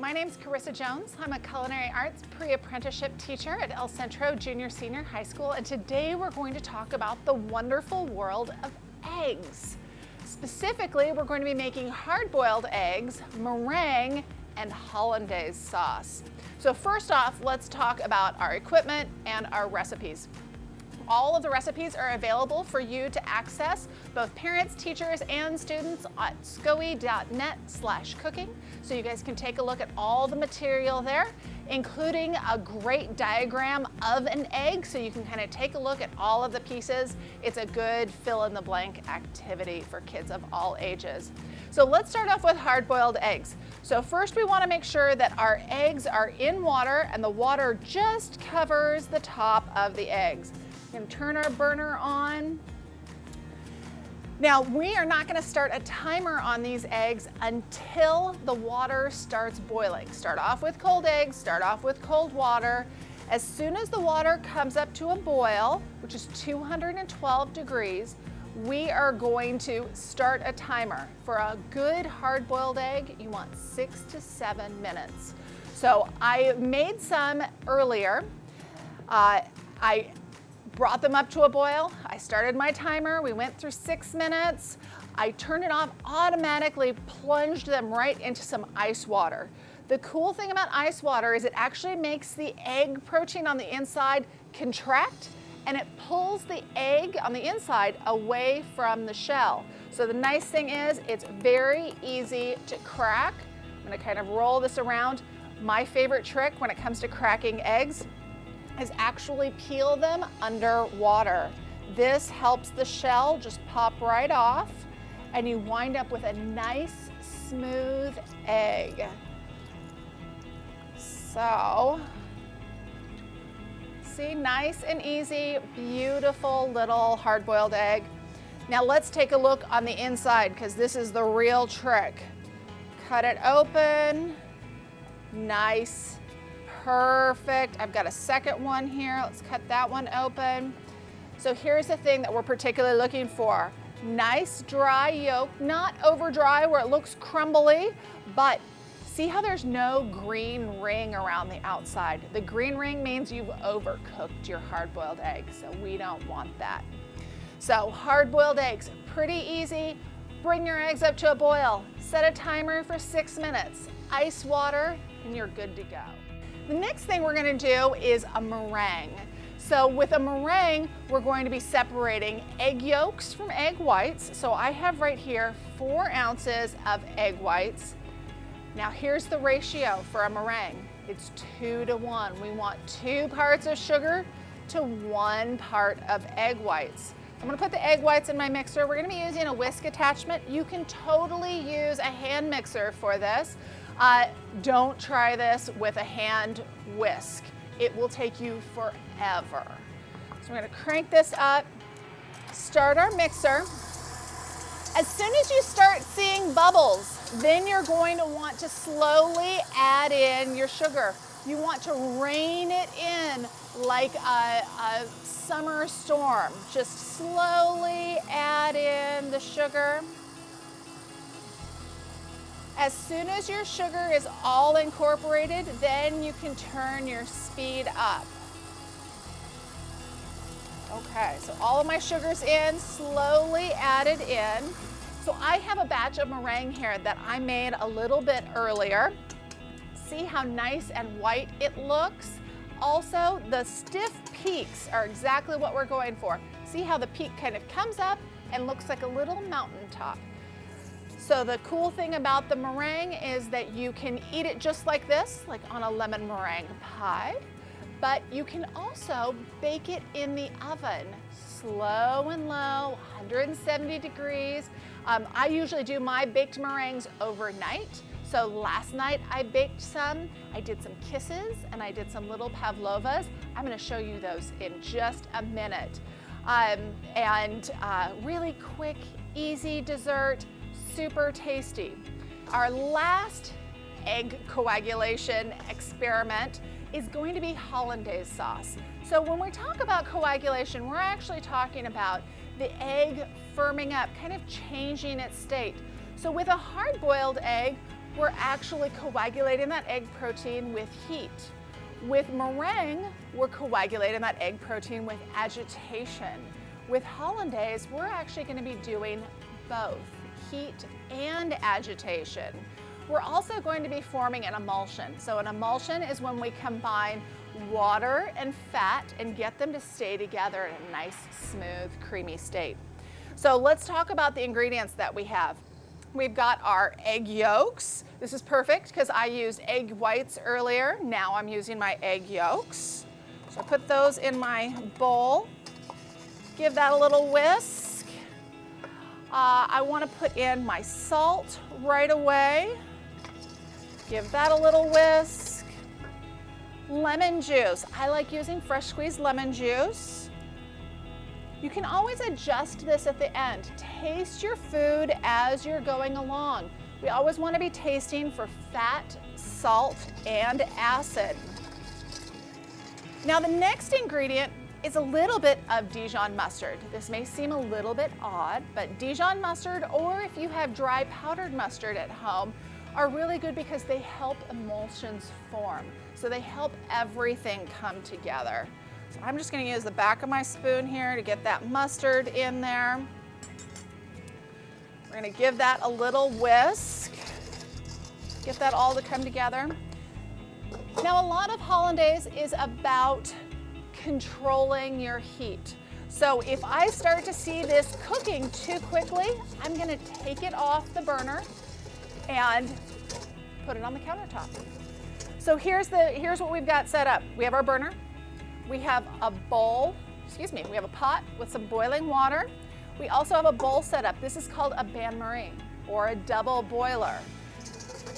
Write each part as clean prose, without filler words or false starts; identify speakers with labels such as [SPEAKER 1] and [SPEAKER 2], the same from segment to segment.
[SPEAKER 1] my name's Carissa Jones. I'm a culinary arts pre-apprenticeship teacher at El Centro Junior Senior High School, and today we're going to talk about the wonderful world of eggs. Specifically, we're going to be making hard-boiled eggs, meringue, and hollandaise sauce. So first off, let's talk about our equipment and our recipes. All of the recipes are available for you to access, both parents, teachers, and students at scoe.net/cooking. So you guys can take a look at all the material there, including a great diagram of an egg, so you can kind of take a look at all of the pieces. It's a good fill-in-the-blank activity for kids of all ages. So let's start off with hard-boiled eggs. So first we want to make sure that our eggs are in water and the water just covers the top of the eggs. We're going to turn our burner on. Now, we are not going to start a timer on these eggs until the water starts boiling. Start off with cold eggs, start off with cold water. As soon as the water comes up to a boil, which is 212 degrees, we are going to start a timer. For a good hard-boiled egg, you want 6 to 7 minutes. So I made some earlier. I brought them up to a boil. I started my timer. We went through 6 minutes. I turned it off, automatically plunged them right into some ice water. The cool thing about ice water is it actually makes the egg protein on the inside contract, and it pulls the egg on the inside away from the shell. So the nice thing is it's very easy to crack. I'm gonna kind of roll this around. My favorite trick when it comes to cracking eggs is actually peel them underwater. This helps the shell just pop right off, and you wind up with a nice, smooth egg. So, see, nice and easy, beautiful little hard-boiled egg. Now let's take a look on the inside, because this is the real trick. Cut it open, nice. Perfect. I've got a second one here. Let's cut that one open. So here's the thing that we're particularly looking for. Nice dry yolk, not over dry where it looks crumbly, but see how there's no green ring around the outside. The green ring means you've overcooked your hard-boiled egg, so we don't want that. So hard-boiled eggs, pretty easy. Bring your eggs up to a boil. Set a timer for 6 minutes. Ice water, and you're good to go. The next thing we're going to do is a meringue. So with a meringue, we're going to be separating egg yolks from egg whites. So I have right here 4 ounces of egg whites. Now here's the ratio for a meringue. It's 2 to 1. We want 2 parts of sugar to 1 part of egg whites. I'm going to put the egg whites in my mixer. We're going to be using a whisk attachment. You can totally use a hand mixer for this. Don't try this with a hand whisk. It will take you forever. So we're going to crank this up, start our mixer. As soon as you start seeing bubbles, then you're going to want to slowly add in your sugar. You want to rein it in like a summer storm. Just slowly add in the sugar. As soon as your sugar is all incorporated, then you can turn your speed up. Okay, so all of my sugar's in, slowly added in. So I have a batch of meringue here that I made a little bit earlier. See how nice and white it looks? Also, the stiff peaks are exactly what we're going for. See how the peak kind of comes up and looks like a little mountaintop. So the cool thing about the meringue is that you can eat it just like this, like on a lemon meringue pie, but you can also bake it in the oven, slow and low, 170 degrees. I usually do my baked meringues overnight. So last night I baked some, I did some kisses, and I did some little pavlovas. I'm gonna show you those in just a minute. Really quick, easy dessert, super tasty. Our last egg coagulation experiment is going to be hollandaise sauce. So when we talk about coagulation, we're actually talking about the egg firming up, kind of changing its state. So with a hard-boiled egg, we're actually coagulating that egg protein with heat. With meringue, we're coagulating that egg protein with agitation. With hollandaise, we're actually going to be doing both heat and agitation. We're also going to be forming an emulsion. So an emulsion is when we combine water and fat and get them to stay together in a nice, smooth, creamy state. So let's talk about the ingredients that we have. We've got our egg yolks. This is perfect because I used egg whites earlier. Now I'm using my egg yolks. So I put those in my bowl. Give that a little whisk. I want to put in my salt right away. Give that a little whisk. Lemon juice. I like using fresh squeezed lemon juice. You can always adjust this at the end. Taste your food as you're going along. We always want to be tasting for fat, salt, and acid. Now the next ingredient is a little bit of Dijon mustard. This may seem a little bit odd, but Dijon mustard, or if you have dry powdered mustard at home, are really good because they help emulsions form. So they help everything come together. So I'm just going to use the back of my spoon here to get that mustard in there. We're going to give that a little whisk. Get that all to come together. Now a lot of hollandaise is about controlling your heat. So if I start to see this cooking too quickly, I'm going to take it off the burner and put it on the countertop. So here's what we've got set up. We have our burner. We have a bowl, we have a pot with some boiling water. We also have a bowl set up. This is called a bain-marie or a double boiler.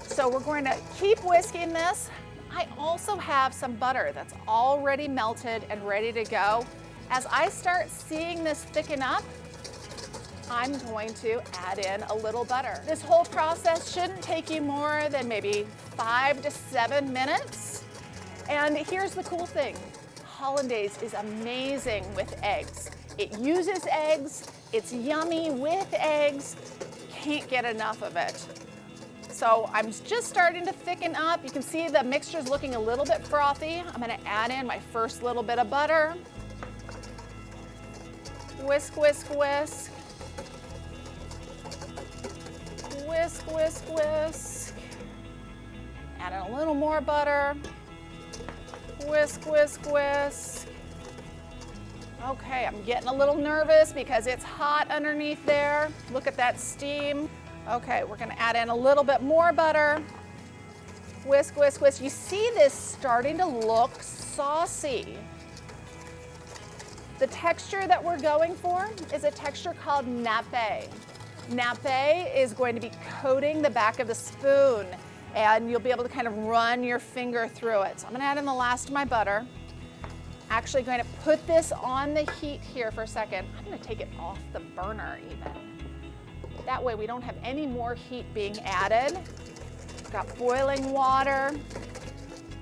[SPEAKER 1] So we're going to keep whisking this. I also have some butter that's already melted and ready to go. As I start seeing this thicken up, I'm going to add in a little butter. This whole process shouldn't take you more than maybe 5 to 7 minutes. And here's the cool thing. Hollandaise is amazing with eggs. It uses eggs, it's yummy with eggs, can't get enough of it. So I'm just starting to thicken up. You can see the mixture's looking a little bit frothy. I'm gonna add in my first little bit of butter. Whisk, whisk, whisk. Whisk, whisk, whisk. Add in a little more butter. Whisk, whisk, whisk. Okay, I'm getting a little nervous because it's hot underneath there. Look at that steam. Okay, we're gonna add in a little bit more butter. Whisk, whisk, whisk. You see this starting to look saucy. The texture that we're going for is a texture called nappe. Nappe is going to be coating the back of the spoon, and you'll be able to kind of run your finger through it. So I'm gonna add in the last of my butter. Actually going to put this on the heat here for a second. I'm gonna take it off the burner even. That way we don't have any more heat being added. Got boiling water.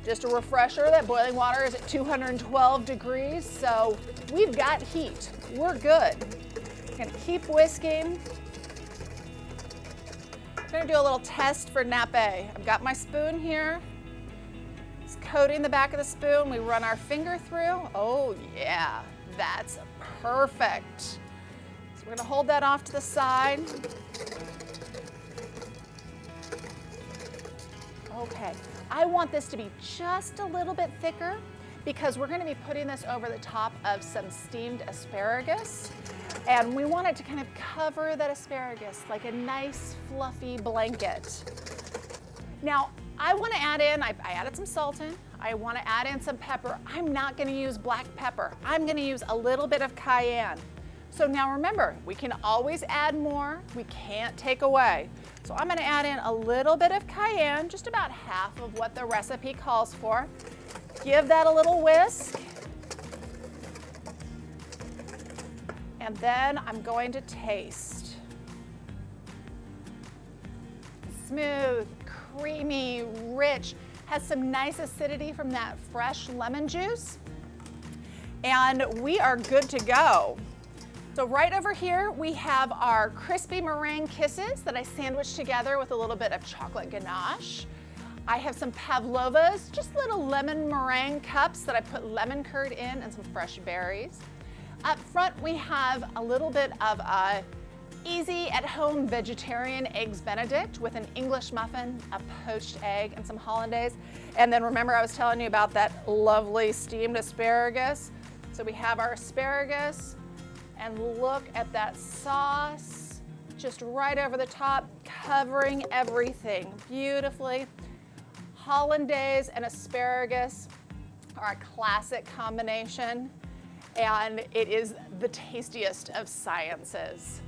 [SPEAKER 1] Just a refresher that boiling water is at 212 degrees, so we've got heat. We're good. Gonna keep whisking. I'm gonna do a little test for nappe. I've got my spoon here. It's coating the back of the spoon. We run our finger through. Oh yeah, that's perfect. So we're gonna hold that off to the side. Okay, I want this to be just a little bit thicker because we're gonna be putting this over the top of some steamed asparagus. And we want it to kind of cover that asparagus like a nice fluffy blanket. Now, I want to add in, I added some salt in, I want to add in some pepper. I'm not going to use black pepper. I'm going to use a little bit of cayenne. So now remember, we can always add more, we can't take away. So I'm going to add in a little bit of cayenne, just about half of what the recipe calls for. Give that a little whisk. And then I'm going to taste. Smooth, creamy, rich, has some nice acidity from that fresh lemon juice. And we are good to go. So So right over here, we have our crispy meringue kisses that I sandwiched together with a little bit of chocolate ganache. I have some pavlovas, just little lemon meringue cups that I put lemon curd in and some fresh berries. Up front, we have a little bit of a easy at-home vegetarian eggs Benedict with an English muffin, a poached egg, and some hollandaise. And then remember I was telling you about that lovely steamed asparagus. So we have our asparagus, and look at that sauce just right over the top, covering everything beautifully. Hollandaise and asparagus are a classic combination, and it is the tastiest of sciences.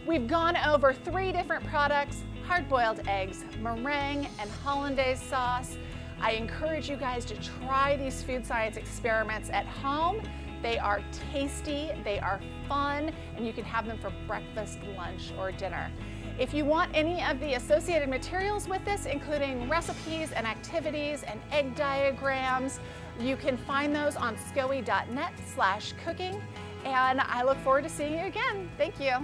[SPEAKER 1] We've gone over 3 different products: hard-boiled eggs, meringue, and hollandaise sauce. I encourage you guys to try these food science experiments at home. They are tasty, they are fun, and you can have them for breakfast, lunch, or dinner. If you want any of the associated materials with this, including recipes and activities and egg diagrams, you can find those on scoe.net/cooking, and I look forward to seeing you again. Thank you.